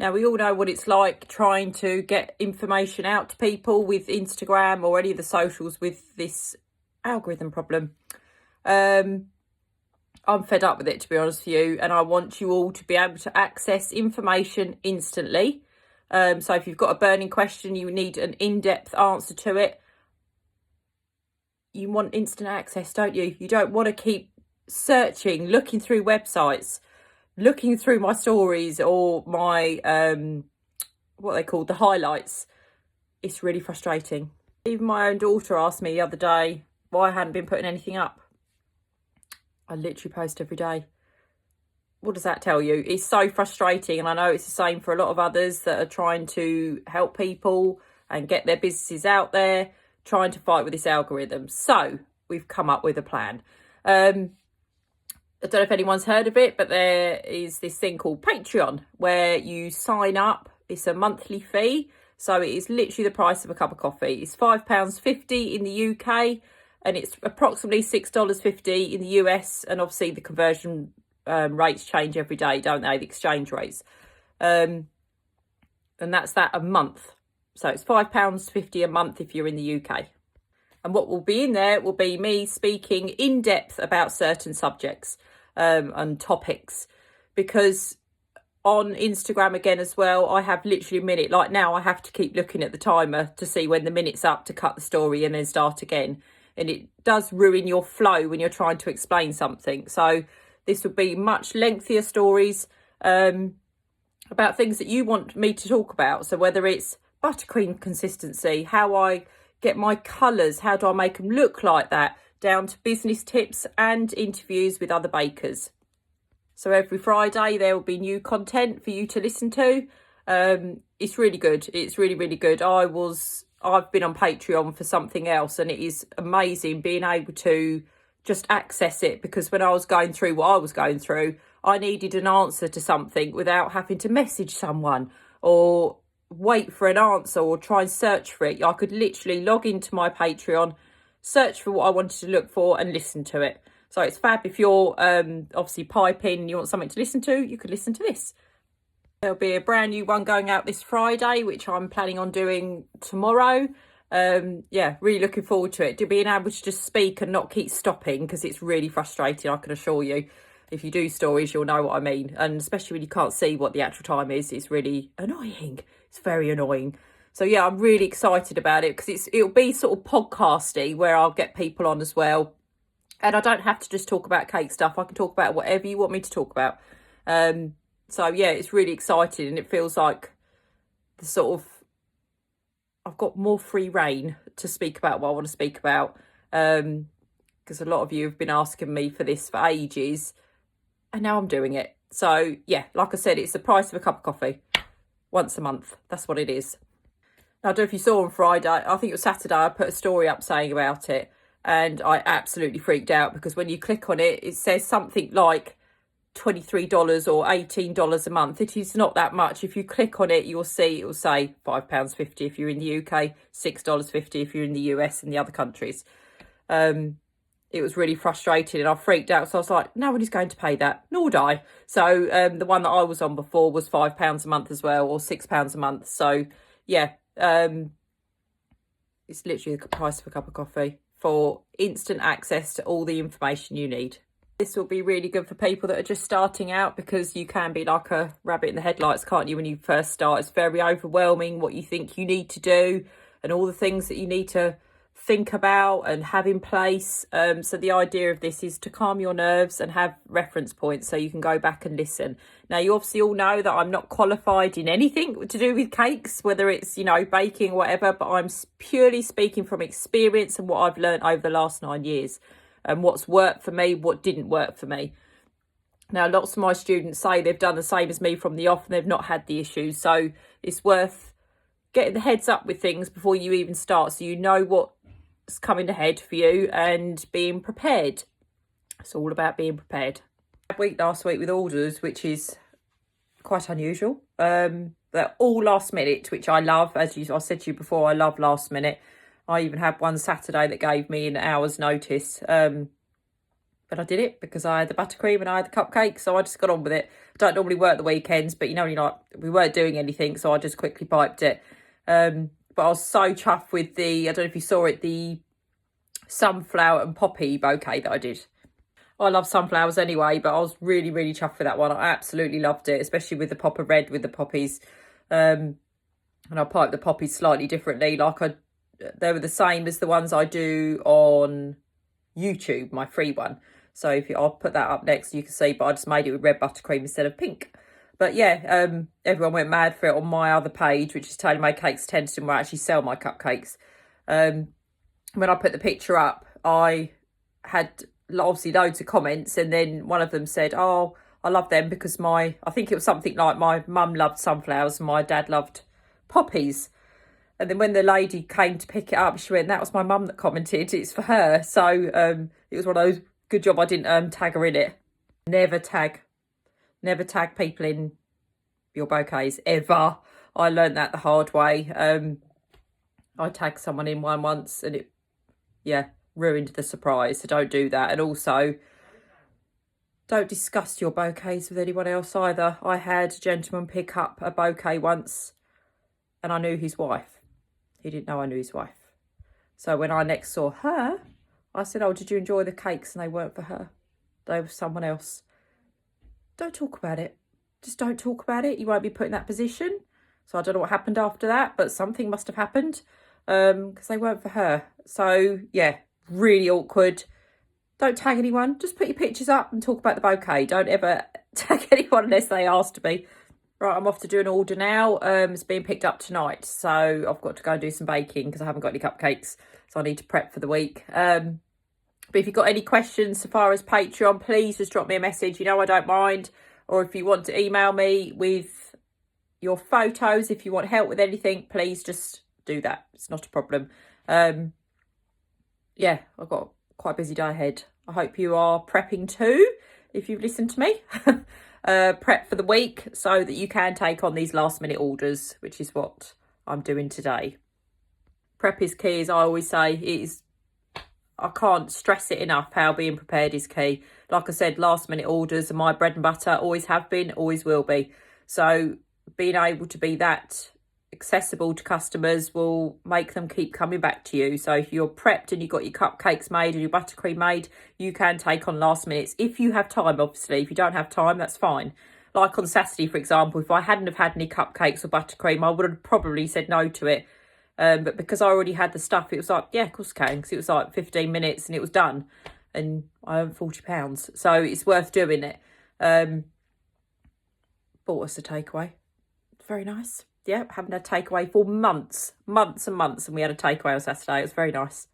Now, we all know what it's like trying to get information out to people with Instagram or any of the socials with this algorithm problem. I'm fed up with it, to be honest with you, and I want you all to be able to access information instantly. So if you've got a burning question, you need an in-depth answer to it. You want instant access, don't you? You don't want to keep searching, looking through websites, looking through my stories or my what they call the highlights. It's really frustrating. Even my own daughter asked me the other day why I hadn't been putting anything up. I literally post every day. What does that tell you? It's so frustrating, and I know it's the same for a lot of others that are trying to help people and get their businesses out there, trying to fight with this algorithm. So we've come up with a plan. I don't know if anyone's heard of it, but there is this thing called Patreon where you sign up. It's a monthly fee. So it is literally the price of a cup of coffee. It's £5.50 in the UK and it's approximately $6.50 in the US. And obviously the conversion rates change every day, don't they? The exchange rates. And that's that a month. So it's £5.50 a month if you're in the UK. And what will be in there will be me speaking in depth about certain subjects and topics. Because on Instagram again as well, I have literally a minute. Like now I have to keep looking at the timer to see when the minute's up to cut the story and then start again. And it does ruin your flow when you're trying to explain something. So this will be much lengthier stories about things that you want me to talk about. So whether it's buttercream consistency, how I get my colours, how do I make them look like that, down to business tips and interviews with other bakers. So every Friday there will be new content for you to listen to. It's really good. It's really, really good. I've been on Patreon for something else and it is amazing being able to just access it, because when I was going through what I was going through, I needed an answer to something without having to message someone or wait for an answer or try and search for it. I could literally log into my Patreon, search for what I wanted to look for and listen to it. So it's fab. If you're obviously piping and you want something to listen to, you could listen to this. There'll be a brand new one going out this Friday, which I'm planning on doing tomorrow. Yeah, really looking forward to it. To being able to just speak and not keep stopping, because it's really frustrating, I can assure you. If you do stories, you'll know what I mean. And especially when you can't see what the actual time is, it's really annoying. It's very annoying. So yeah, I'm really excited about it because it'll be sort of podcasty where I'll get people on as well. And I don't have to just talk about cake stuff. I can talk about whatever you want me to talk about. So yeah, it's really exciting, and it feels like the sort of I've got more free reign to speak about what I want to speak about. Because a lot of you have been asking me for this for ages, and now I'm doing it. So yeah, like I said, it's the price of a cup of coffee once a month. That's what it is. Now, I don't know if you saw on Friday, I think it was Saturday, I put a story up saying about it. And I absolutely freaked out because when you click on it, it says something like $23 or $18 a month. It is not that much. If you click on it, you'll see it will say £5.50 if you're in the UK, $6.50 if you're in the US and the other countries. It was really frustrating and I freaked out. So I was like, nobody's going to pay that, nor would I. So the one that I was on before was £5 a month as well, or £6 a month. So yeah, it's literally the price of a cup of coffee for instant access to all the information you need. This will be really good for people that are just starting out, because you can be like a rabbit in the headlights, can't you, when you first start? It's very overwhelming what you think you need to do and all the things that you need to think about and have in place. So the idea of this is to calm your nerves and have reference points so you can go back and listen. Now, you obviously all know that I'm not qualified in anything to do with cakes, whether it's, you know, baking or whatever, but I'm purely speaking from experience and what I've learned over the last 9 years and what's worked for me, what didn't work for me. Now, lots of my students say they've done the same as me from the off and they've not had the issues. So it's worth getting the heads up with things before you even start, so you know what's coming ahead for you and being prepared. It's all about being prepared. Last week with orders, which is quite unusual. They're all last minute, which I love. As I said to you before, I love last minute. I even had one Saturday that gave me an hour's notice. But I did it because I had the buttercream and I had the cupcakes, so I just got on with it. I don't normally work the weekends, but you know, we weren't doing anything, so I just quickly piped it. But I was so chuffed with the, I don't know if you saw it, the sunflower and poppy bouquet that I did. I love sunflowers anyway, but I was really, really chuffed with that one. I absolutely loved it, especially with the pop of red with the poppies. And I piped the poppies slightly differently. They were the same as the ones I do on YouTube, my free one. So I'll put that up next, you can see, but I just made it with red buttercream instead of pink. But yeah, everyone went mad for it on my other page, which is Taylor Made Cakes Tenterden, where I actually sell my cupcakes. When I put the picture up, I had obviously loads of comments, and then one of them said, oh, I love them because I think it was something like my mum loved sunflowers and my dad loved poppies. And then when the lady came to pick it up, she went, that was my mum that commented, it's for her. So it was one of those, good job I didn't tag her in it. Never tag people in your bouquets, ever. I learned that the hard way. I tagged someone in one once and it, ruined the surprise. So don't do that. And also, don't discuss your bouquets with anyone else either. I had a gentleman pick up a bouquet once and I knew his wife. He didn't know I knew his wife. So when I next saw her, I said, oh, did you enjoy the cakes? And they weren't for her. They were for someone else. Don't talk about it. Just don't talk about it. You won't be put in that position. So I don't know what happened after that, but something must have happened because they weren't for her. So, yeah, really awkward. Don't tag anyone. Just put your pictures up and talk about the bouquet. Don't ever tag anyone unless they ask to be. Right, I'm off to do an order now. It's being picked up tonight, so I've got to go and do some baking because I haven't got any cupcakes, so I need to prep for the week. But if you've got any questions so far as Patreon, please just drop me a message. You know I don't mind. Or if you want to email me with your photos, if you want help with anything, please just do that. It's not a problem. Yeah, I've got quite a busy day ahead. I hope you are prepping too, if you've listened to me. Prep for the week so that you can take on these last minute orders, which is what I'm doing today. Prep is key, as I always say. I can't stress it enough how being prepared is key. Like I said, last minute orders are my bread and butter, always have been, always will be. So being able to be that accessible to customers will make them keep coming back to you. So if you're prepped and you've got your cupcakes made and your buttercream made, you can take on last minutes if you have time. Obviously, if you don't have time, that's fine. Like on Saturday, for example, if I hadn't have had any cupcakes or buttercream, I would have probably said no to it. But because I already had the stuff, it was like, yeah, of course I can, because it was like 15 minutes and it was done, and I earned £40, so it's worth doing it. Bought us a takeaway. Very nice. Yeah, haven't had takeaway for months and months, and we had a takeaway on Saturday. It was very nice.